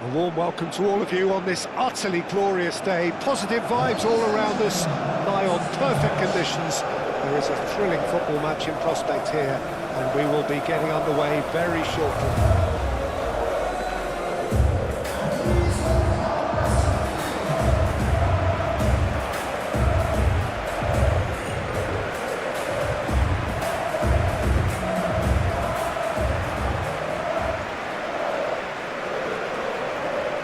A warm welcome to all of you on this utterly glorious day. Positive vibes all around us, lie on perfect conditions. There is a thrilling football match in prospect here, and we will be getting underway very shortly.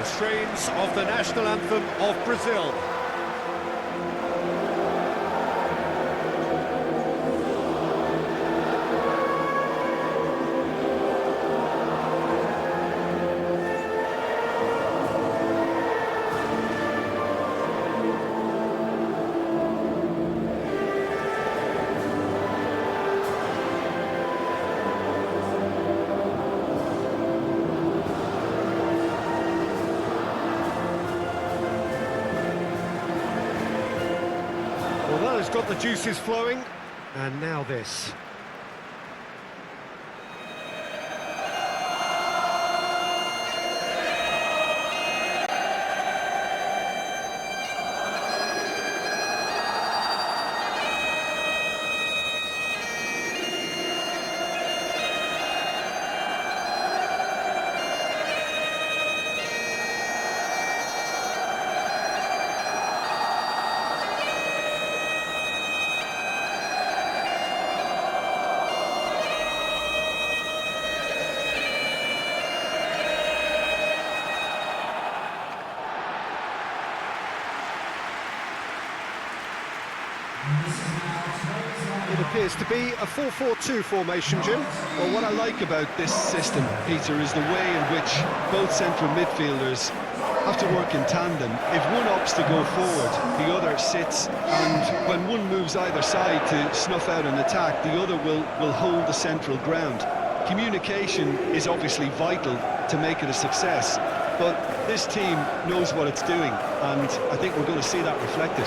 Strains of the national anthem of Brazil. Well, that has got the juices flowing, and now this. It appears to be a 4-4-2 formation, Jim. Well, what I like about this system, Peter, is the way in which both central midfielders have to work in tandem. If one opts to go forward, the other sits, and when one moves either side to snuff out an attack, the other will hold the central ground. Communication is obviously vital to make it a success, but this team knows what it's doing, and I think we're going to see that reflected.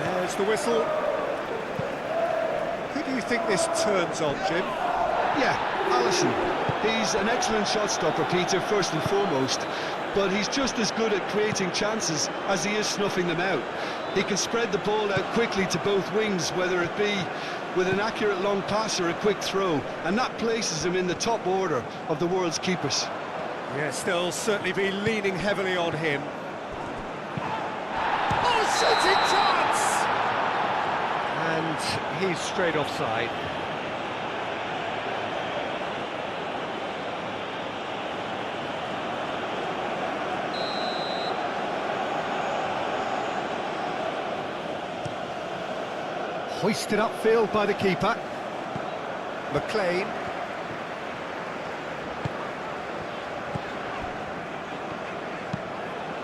There's the whistle. Who do you think this turns on, Jim? Yeah, Alisson. He's an excellent shot stopper, Peter, first and foremost, but he's just as good at creating chances as he is snuffing them out. He can spread the ball out quickly to both wings, whether it be with an accurate long pass or a quick throw, and that places him in the top order of the world's keepers. Yes, they'll certainly be leaning heavily on him. Oh, shooting chance! And he's straight offside. Hoisted upfield by the keeper. McLean.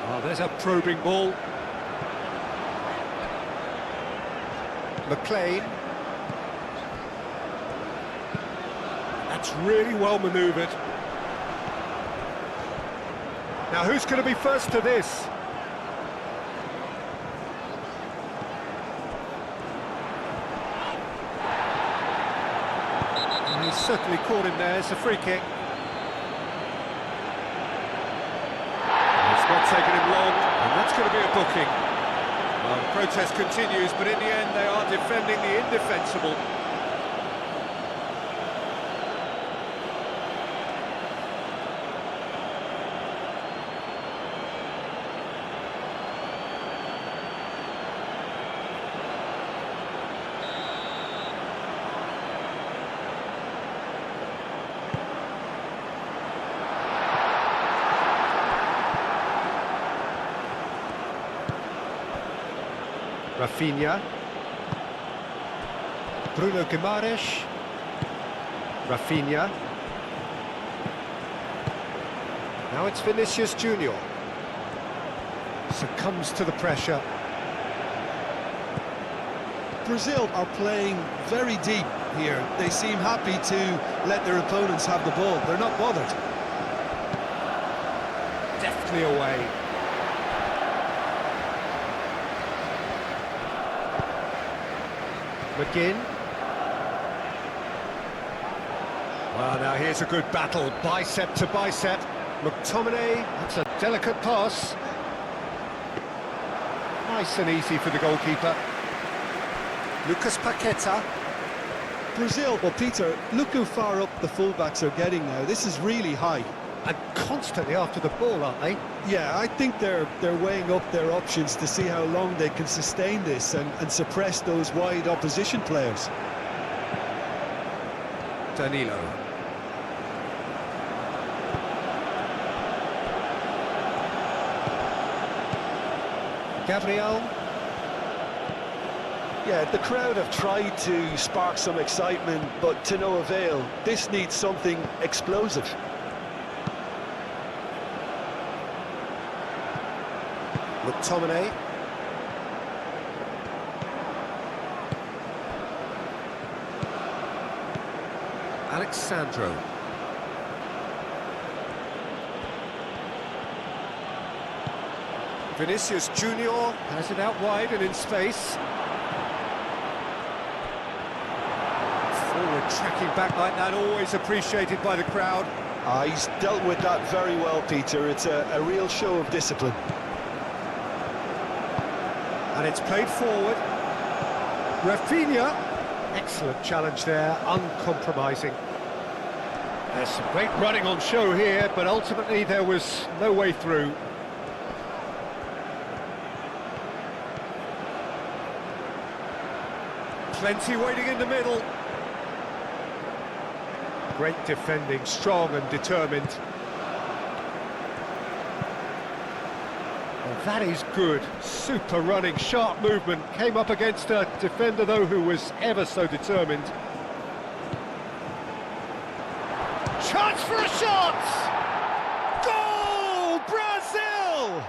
Oh, there's a probing ball. McLean. That's really well manoeuvred. Now, who's going to be first to this? And he's certainly caught him there. It's a free kick. It's not taken him long, and that's going to be a booking. Well, the protest continues, but in the end they are defending the indefensible. Rafinha. Bruno Guimaraes. Rafinha. Now it's Vinicius Junior. Succumbs to the pressure. Brazil are playing very deep here. They seem happy to let their opponents have the ball. They're not bothered. Deftly away. McGinn. Well, now here's a good battle, bicep to bicep. McTominay, that's a delicate pass. Nice and easy for the goalkeeper. Lucas Paqueta. Brazil, well, Peter, look how far up the fullbacks are getting now. This is really high. And constantly after the ball, aren't they? Yeah, I think they're weighing up their options to see how long they can sustain this and suppress those wide opposition players. Danilo. Gabriel. Yeah, the crowd have tried to spark some excitement, but to no avail. This needs something explosive. McTominay. Alexandro. Vinicius Junior has it out wide and in space. Forward tracking back like that, always appreciated by the crowd. He's dealt with that very well, Peter. It's a real show of discipline. And it's played forward. Rafinha. Excellent challenge there, uncompromising. There's some great running on show here, but ultimately there was no way through. Plenty waiting in the middle. Great defending, strong and determined. Well, that is good. Super running, sharp movement. Came up against a defender, though, who was ever so determined. Chance for a shot! Goal! Brazil!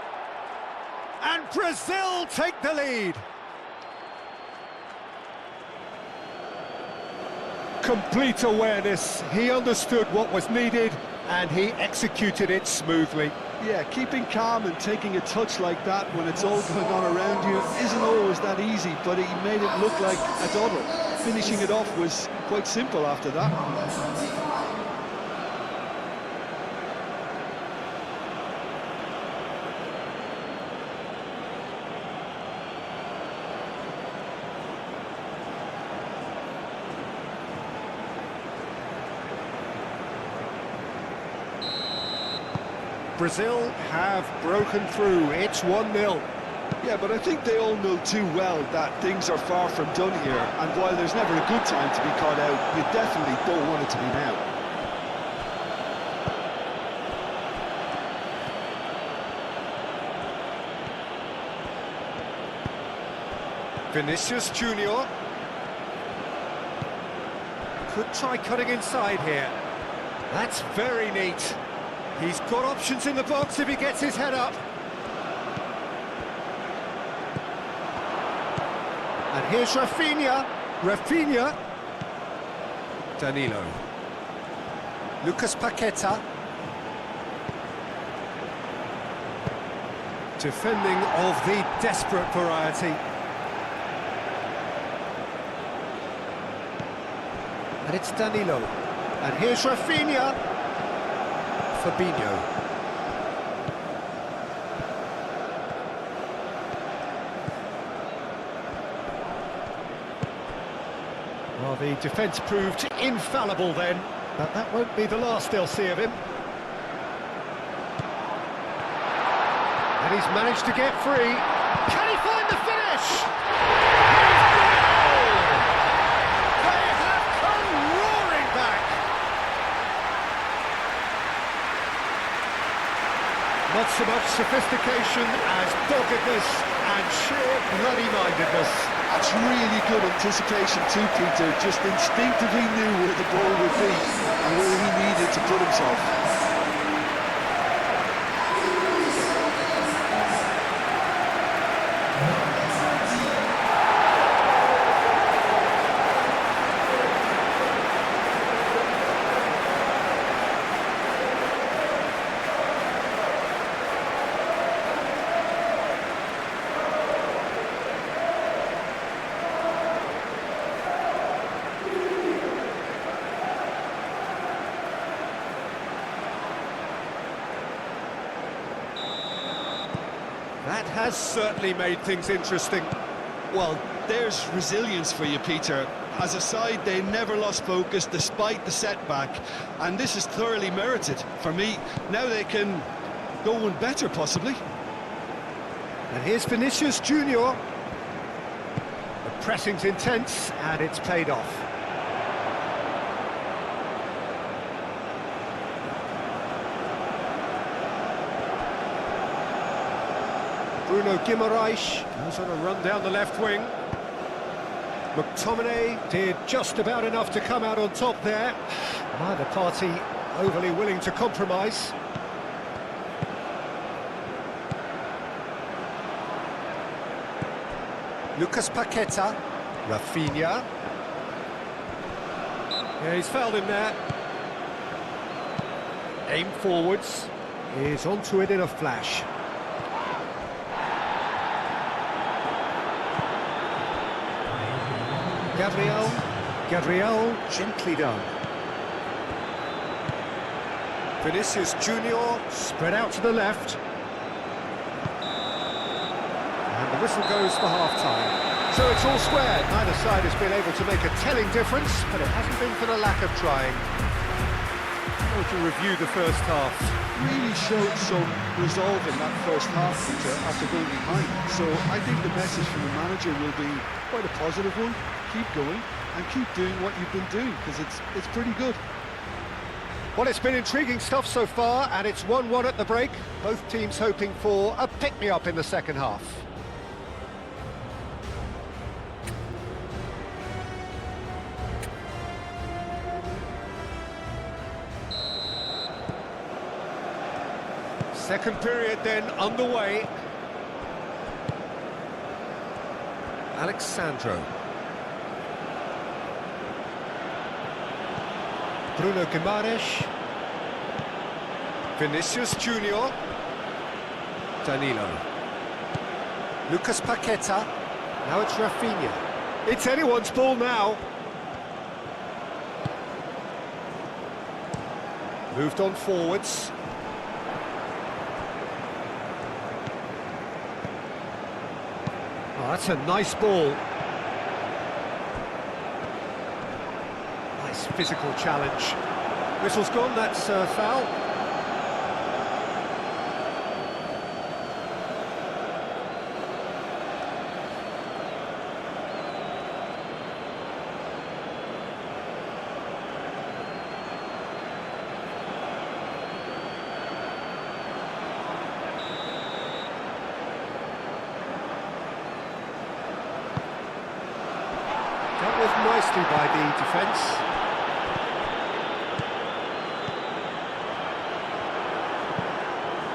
And Brazil take the lead. Complete awareness. He understood what was needed and he executed it smoothly. Yeah, keeping calm and taking a touch like that when it's all going on around you isn't always that easy, but he made it look like a doddle. Finishing it off was quite simple after that. Brazil have broken through. It's 1-0. Yeah, but I think they all know too well that things are far from done here, and while there's never a good time to be caught out, you definitely don't want it to be now. Vinicius Junior could try cutting inside here. That's very neat. He's got options in the box if he gets his head up. And here's Rafinha. Rafinha. Danilo. Lucas Paqueta. Defending of the desperate variety. And it's Danilo. And here's Rafinha. Fabinho. Well, the defence proved infallible then, but that won't be the last they'll see of him. And he's managed to get free. Can he find the finish? He's goal! They have come roaring back. Not so much sophistication as doggedness and sheer bloody-mindedness. That's really good anticipation too, Peter. Just instinctively knew where the ball would be and where he needed to put himself. That has certainly made things interesting. Well, there's resilience for you, Peter. As a side, they never lost focus despite the setback, and this is thoroughly merited. For me, now they can go one better, possibly. And here's Vinicius Junior. The pressing's intense, and it's paid off. Bruno Guimaraes goes on a run down the left wing. McTominay did just about enough to come out on top there. Neither party overly willing to compromise. Lucas Paqueta, Rafinha. Yeah, he's fouled him there. Aim forwards. He's onto it in a flash. Gabriel, gently done. Vinicius Junior, spread out to the left. And the whistle goes for half-time. So it's all square. Neither side has been able to make a telling difference, but it hasn't been for the lack of trying. How would you review the first half? Really showed some resolve in that first half, Peter, after going behind. So I think the message from the manager will be quite a positive one. Keep going and keep doing what you've been doing, because it's pretty good. Well, it's been intriguing stuff so far, and it's 1-1 at the break. Both teams hoping for a pick-me-up in the second half. Second period then underway. Alexandro. Bruno Guimaraes. Vinicius Junior. Danilo. Lucas Paqueta. Now it's Rafinha. It's anyone's ball now. Moved on forwards. Oh, that's a nice ball. Nice physical challenge. Whistle's gone, that's a foul. Dealt with nicely by the defence.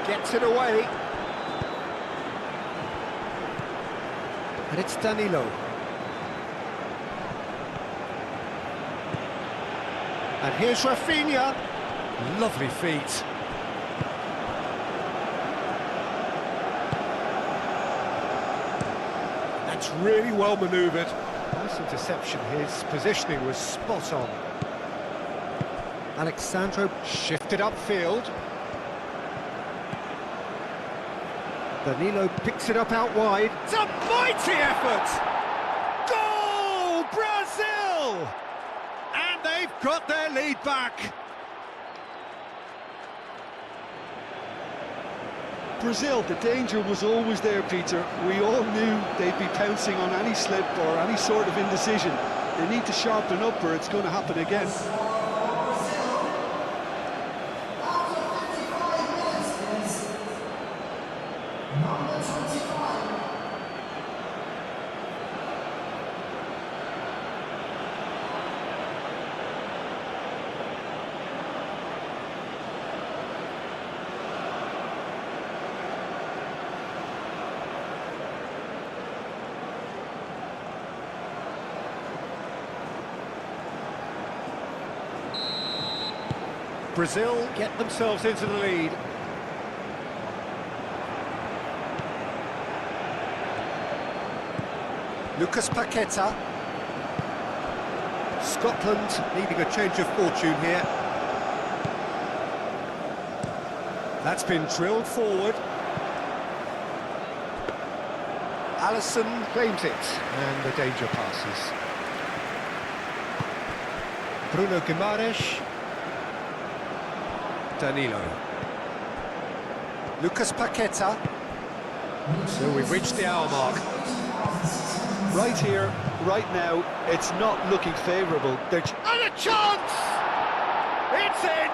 Gets it away. And it's Danilo. And here's Rafinha. Lovely feet. That's really well manoeuvred. Nice interception, his positioning was spot on. Alexandro shifted upfield. Danilo picks it up out wide. It's a mighty effort! Goal! Brazil! And they've got their lead back. Brazil, the danger was always there, Peter. We all knew they'd be pouncing on any slip or any sort of indecision. They need to sharpen up or it's going to happen again. Brazil get themselves into the lead. Lucas Paqueta. Scotland needing a change of fortune here. That's been drilled forward. Alisson claims it, and the danger passes. Bruno Guimaraes. Danilo. Lucas Paqueta. So we've reached the hour mark. Right here, right now, it's not looking favourable. And a chance! It's in!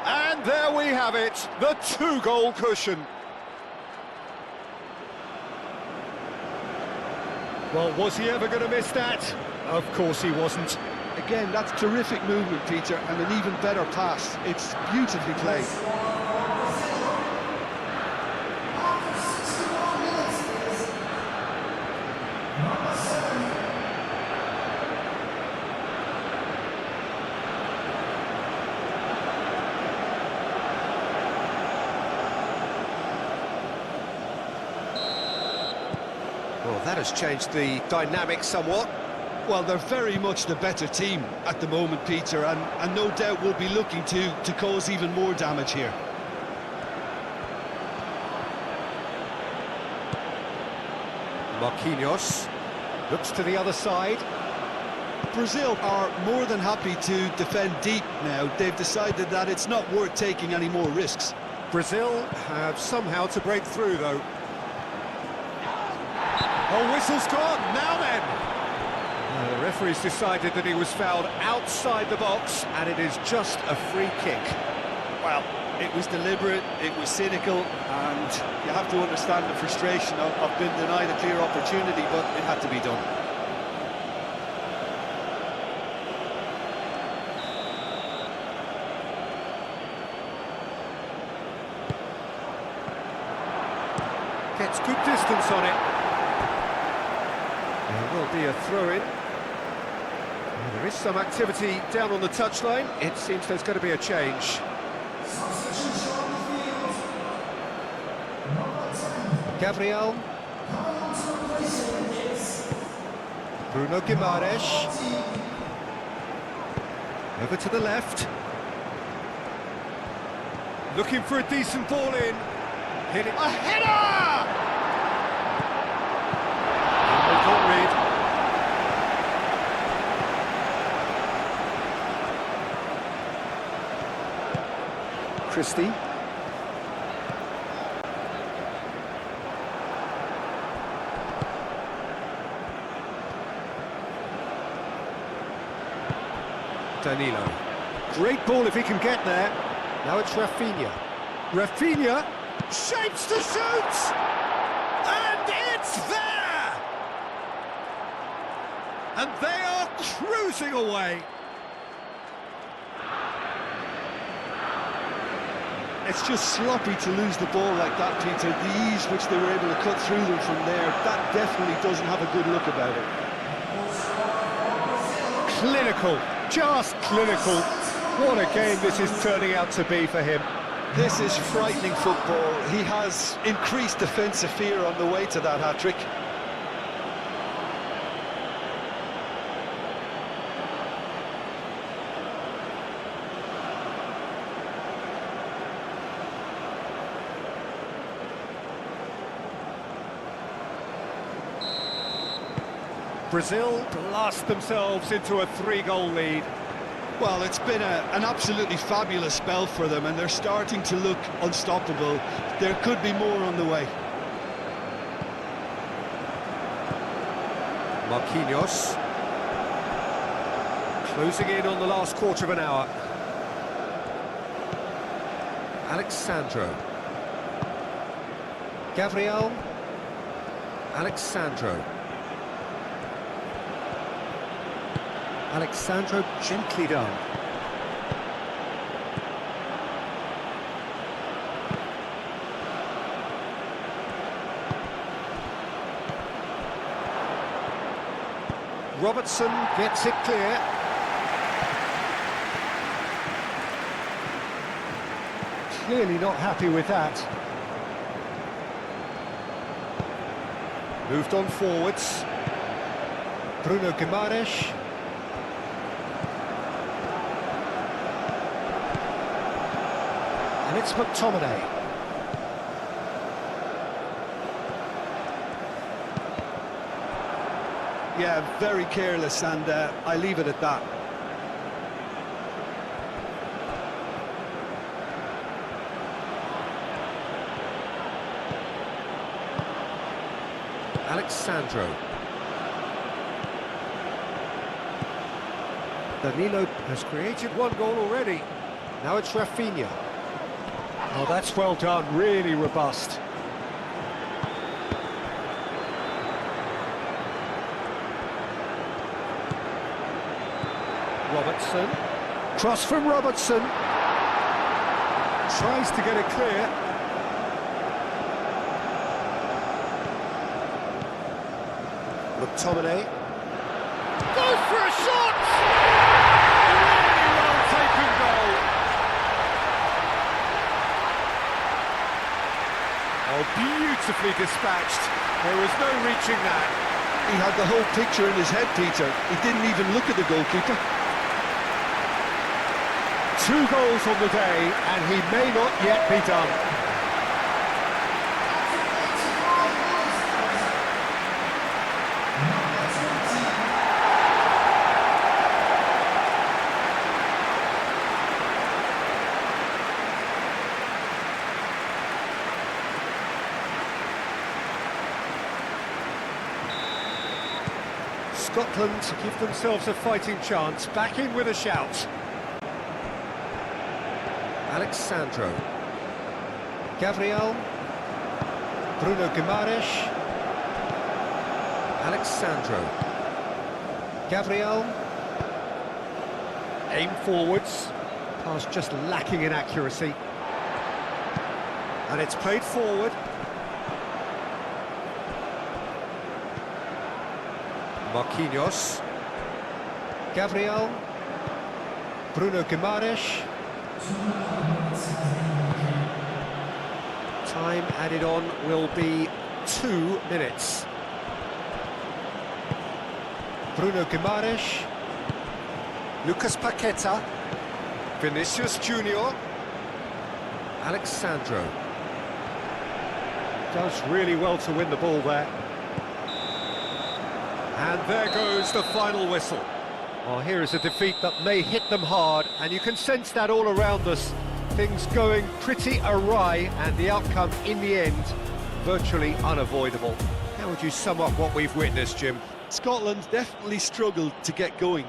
And there we have it, the two-goal cushion. Well, was he ever going to miss that? Of course he wasn't. Again, that's terrific movement, Peter, and an even better pass. It's beautifully played. Well, that has changed the dynamic somewhat. Well, they're very much the better team at the moment, Peter, and no doubt will be looking to cause even more damage here. Marquinhos looks to the other side. Brazil are more than happy to defend deep now. They've decided that it's not worth taking any more risks. Brazil have somehow to break through, though. Oh, whistle's gone, now then! The referee's decided that he was fouled outside the box, and it is just a free kick. Well, it was deliberate, it was cynical, and you have to understand the frustration of being denied a clear opportunity, but it had to be done. Gets good distance on it. There will be a throw-in. There is some activity down on the touchline. It seems there's going to be a change. Gabriel. Bruno Guimaraes. Over to the left. Looking for a decent ball in. Hit it. A header! They can't read. Christie. Danilo. Great ball if he can get there. Now it's Rafinha. Rafinha shapes to shoot! And it's there! And they are cruising away. It's just sloppy to lose the ball like that, Peter. The ease which they were able to cut through them from there, that definitely doesn't have a good look about it. Clinical, just clinical. What a game this is turning out to be for him. This is frightening football. He has increased defensive fear on the way to that hat-trick. Brazil blast themselves into a 3-goal lead. Well, it's been an absolutely fabulous spell for them, and they're starting to look unstoppable. There could be more on the way. Marquinhos. Closing in on the last quarter of an hour. Alexandro. Gabriel. Alexandro. Alexandro gently done. Robertson gets it clear. Clearly not happy with that. Moved on forwards. Bruno Guimaraes. And it's McTominay. Yeah, very careless, and I leave it at that. Alexandro. Danilo has created one goal already. Now it's Rafinha. Oh, that's well done, really robust. Robertson. Cross from Robertson. Tries to get it clear. McTominay. Goes for a shot! Really well taken goal. Oh, beautifully dispatched. There was no reaching that. He had the whole picture in his head, Peter. He didn't even look at the goalkeeper. 2 goals on the day, and he may not yet be done. Scotland give themselves a fighting chance, back in with a shout. Alexandro. Gabriel. Bruno Guimaraes. Alexandro. Gabriel. Aim forwards. Pass just lacking in accuracy. And it's played forward. Marquinhos. Gabriel. Bruno Guimaraes. Time added on will be 2 minutes. Bruno Guimaraes. Lucas Paqueta. Vinicius Junior. Alexandro. Does really well to win the ball there. And there goes the final whistle. Well, here is a defeat that may hit them hard, and you can sense that all around us. Things going pretty awry, and the outcome in the end, virtually unavoidable. How would you sum up what we've witnessed, Jim? Scotland definitely struggled to get going.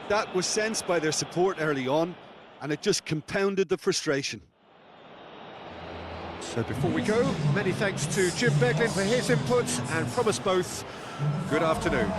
That was sensed by their support early on, and it just compounded the frustration. So before we go, many thanks to Jim Beglin for his input, and from us both, good afternoon.